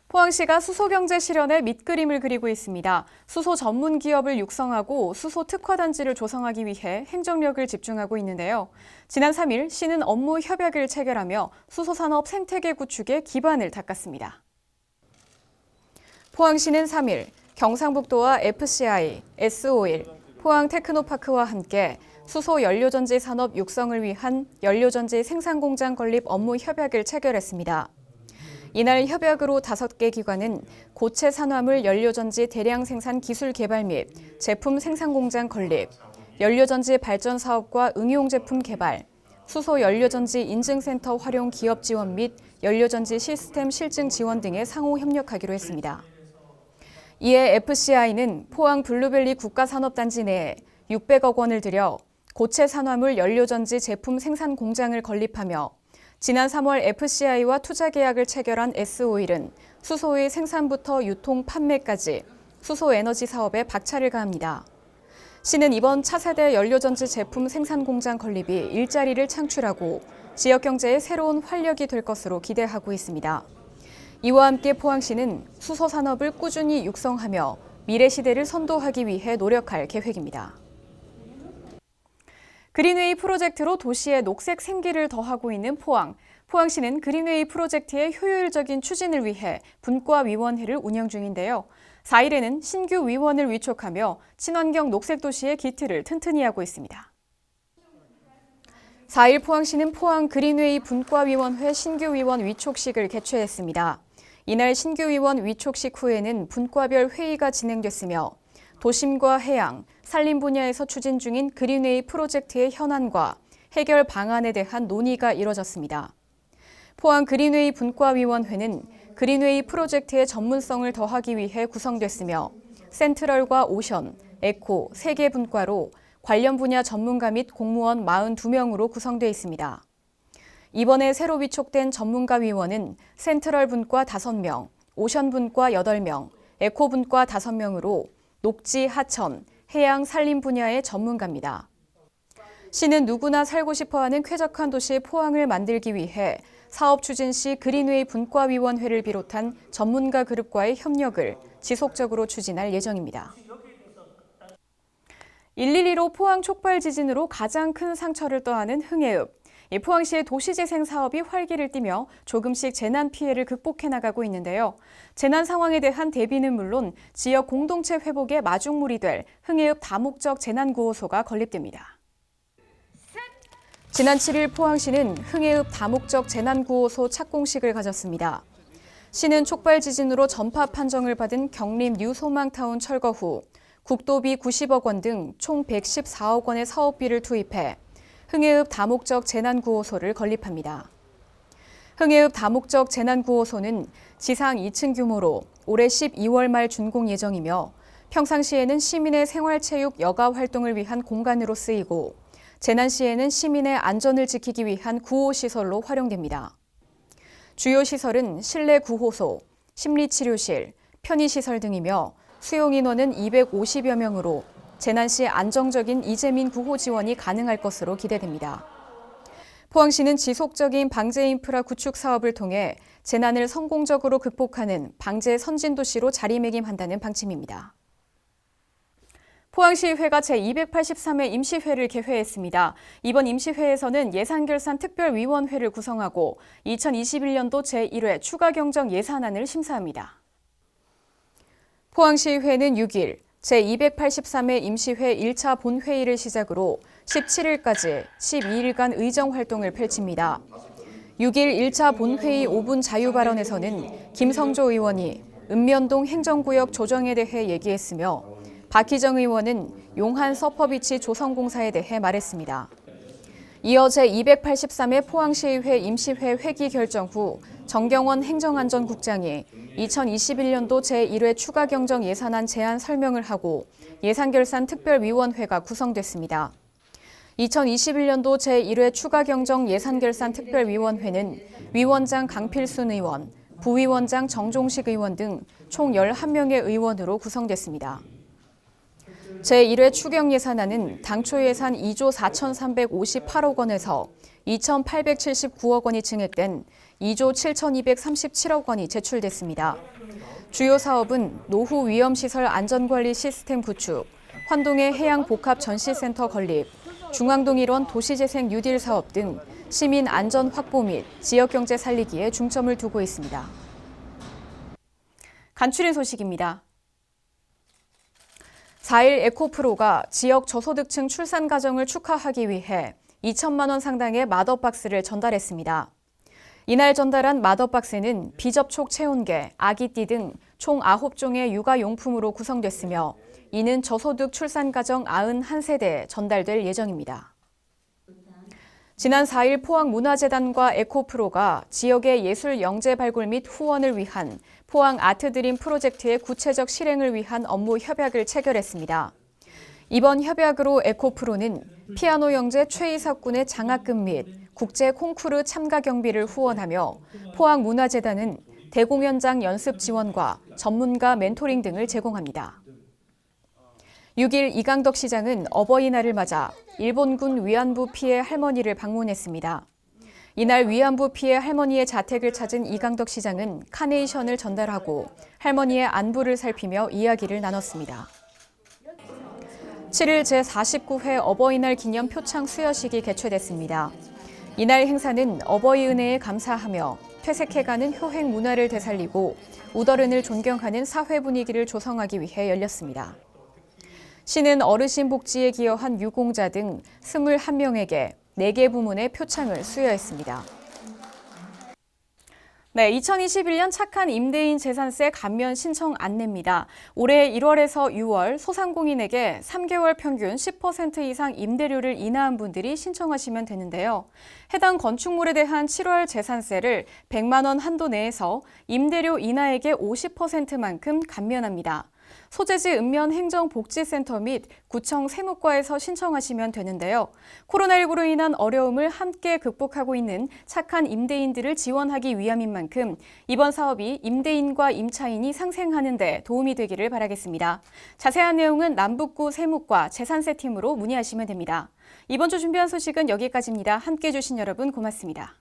포항시가 수소경제 실현에 밑그림을 그리고 있습니다. 수소 전문 기업을 육성하고 수소 특화단지를 조성하기 위해 행정력을 집중하고 있는데요. 지난 3일 시는 업무 협약을 체결하며 수소산업 생태계 구축에 기반을 닦았습니다. 포항시는 3일 경상북도와 FCI, S-오일, 포항테크노파크와 함께 수소 연료전지 산업 육성을 위한 연료전지 생산공장 건립 업무 협약을 체결했습니다. 이날 협약으로 5개 기관은 고체 산화물 연료전지 대량 생산 기술 개발 및 제품 생산 공장 건립, 연료전지 발전 사업과 응용 제품 개발, 수소 연료전지 인증센터 활용 기업 지원 및 연료전지 시스템 실증 지원 등에 상호 협력하기로 했습니다. 이에 FCI는 포항 블루밸리 국가산업단지 내에 600억 원을 들여 고체 산화물 연료전지 제품 생산 공장을 건립하며 지난 3월 FCI와 투자 계약을 체결한 S-오일은 수소의 생산부터 유통, 판매까지 수소 에너지 사업에 박차를 가합니다. 시는 이번 차세대 연료전지 제품 생산 공장 건립이 일자리를 창출하고 지역 경제에 새로운 활력이 될 것으로 기대하고 있습니다. 이와 함께 포항시는 수소 산업을 꾸준히 육성하며 미래 시대를 선도하기 위해 노력할 계획입니다. 그린웨이 프로젝트로 도시에 녹색 생기를 더하고 있는 포항. 포항시는 그린웨이 프로젝트의 효율적인 추진을 위해 분과위원회를 운영 중인데요. 4일에는 신규 위원을 위촉하며 친환경 녹색도시의 기틀을 튼튼히 하고 있습니다. 4일 포항시는 포항 그린웨이 분과위원회 신규 위원 위촉식을 개최했습니다. 이날 신규 위원 위촉식 후에는 분과별 회의가 진행됐으며 도심과 해양, 산림 분야에서 추진 중인 그린웨이 프로젝트의 현안과 해결 방안에 대한 논의가 이뤄졌습니다. 포항 그린웨이 분과위원회는 그린웨이 프로젝트의 전문성을 더하기 위해 구성됐으며 센트럴과 오션, 에코, 3개 분과로 관련 분야 전문가 및 공무원 42명으로 구성되어 있습니다. 이번에 새로 위촉된 전문가 위원은 센트럴 분과 5명, 오션 분과 8명, 에코 분과 5명으로 녹지, 하천, 해양, 산림 분야의 전문가입니다. 시는 누구나 살고 싶어하는 쾌적한 도시 포항을 만들기 위해 사업 추진 시 그린웨이 분과위원회를 비롯한 전문가 그룹과의 협력을 지속적으로 추진할 예정입니다. 112로 포항 촉발 지진으로 가장 큰 상처를 떠안은 흥해읍. 포항시의 도시재생 사업이 활기를 띠며 조금씩 재난 피해를 극복해 나가고 있는데요. 재난 상황에 대한 대비는 물론 지역 공동체 회복의 마중물이 될 흥해읍 다목적 재난구호소가 건립됩니다. 지난 7일 포항시는 흥해읍 다목적 재난구호소 착공식을 가졌습니다. 시는 촉발 지진으로 전파 판정을 받은 경림 뉴소망타운 철거 후 국도비 90억 원 등 총 114억 원의 사업비를 투입해 흥해읍 다목적 재난구호소를 건립합니다. 흥해읍 다목적 재난구호소는 지상 2층 규모로 올해 12월 말 준공 예정이며 평상시에는 시민의 생활체육 여가 활동을 위한 공간으로 쓰이고 재난 시에는 시민의 안전을 지키기 위한 구호시설로 활용됩니다. 주요 시설은 실내 구호소, 심리치료실, 편의시설 등이며 수용 인원은 250여 명으로 재난 시 안정적인 이재민 구호 지원이 가능할 것으로 기대됩니다. 포항시는 지속적인 방제 인프라 구축 사업을 통해 재난을 성공적으로 극복하는 방제 선진도시로 자리매김한다는 방침입니다. 포항시의회가 제283회 임시회를 개회했습니다. 이번 임시회에서는 예산결산특별위원회를 구성하고 2021년도 제1회 추가경정 예산안을 심사합니다. 포항시의회는 6일 제283회 임시회 1차 본회의를 시작으로 17일까지 12일간 의정활동을 펼칩니다. 6일 1차 본회의 5분 자유발언에서는 김성조 의원이 읍면동 행정구역 조정에 대해 얘기했으며 박희정 의원은 용한 서퍼비치 조성공사에 대해 말했습니다. 이어 제283회 포항시의회 임시회 회기 결정 후 정경원 행정안전국장이 2021년도 제1회 추가경정 예산안 제안 설명을 하고 예산결산특별위원회가 구성됐습니다. 2021년도 제1회 추가경정 예산결산특별위원회는 위원장 강필순 의원, 부위원장 정종식 의원 등 총 11명의 의원으로 구성됐습니다. 제1회 추경 예산안은 당초 예산 2조 4,358억 원에서 2,879억 원이 증액된 2조 7,237억 원이 제출됐습니다. 주요 사업은 노후 위험시설 안전관리 시스템 구축, 환동의 해양복합전시센터 건립, 중앙동 일원 도시재생 뉴딜 사업 등 시민 안전 확보 및 지역경제 살리기에 중점을 두고 있습니다. 간추린 소식입니다. 4일 에코프로가 지역 저소득층 출산 가정을 축하하기 위해 2천만 원 상당의 맛업박스를 전달했습니다. 이날 전달한 맛업박스는 비접촉 체온계, 아기띠 등 총 9종의 육아용품으로 구성됐으며 이는 저소득 출산 가정 91세대에 전달될 예정입니다. 지난 4일 포항문화재단과 에코프로가 지역의 예술 영재 발굴 및 후원을 위한 포항 아트드림 프로젝트의 구체적 실행을 위한 업무 협약을 체결했습니다. 이번 협약으로 에코프로는 피아노 영재 최이석 군의 장학금 및 국제 콩쿠르 참가 경비를 후원하며 포항문화재단은 대공연장 연습 지원과 전문가 멘토링 등을 제공합니다. 6일 이강덕 시장은 어버이날을 맞아 일본군 위안부 피해 할머니를 방문했습니다. 이날 위안부 피해 할머니의 자택을 찾은 이강덕 시장은 카네이션을 전달하고 할머니의 안부를 살피며 이야기를 나눴습니다. 7일 제49회 어버이날 기념 표창 수여식이 개최됐습니다. 이날 행사는 어버이 은혜에 감사하며 퇴색해가는 효행 문화를 되살리고 우더른을 존경하는 사회 분위기를 조성하기 위해 열렸습니다. 시는 어르신 복지에 기여한 유공자 등 21명에게 4개 부문의 표창을 수여했습니다. 네, 2021년 착한 임대인 재산세 감면 신청 안내입니다. 올해 1월에서 6월 소상공인에게 3개월 평균 10% 이상 임대료를 인하한 분들이 신청하시면 되는데요. 해당 건축물에 대한 7월 재산세를 100만 원 한도 내에서 임대료 인하액의 50%만큼 감면합니다. 소재지 읍면 행정복지센터 및 구청 세무과에서 신청하시면 되는데요. 코로나19로 인한 어려움을 함께 극복하고 있는 착한 임대인들을 지원하기 위함인 만큼 이번 사업이 임대인과 임차인이 상생하는 데 도움이 되기를 바라겠습니다. 자세한 내용은 남북구 세무과 재산세팀으로 문의하시면 됩니다. 이번 주 준비한 소식은 여기까지입니다. 함께해 주신 여러분 고맙습니다.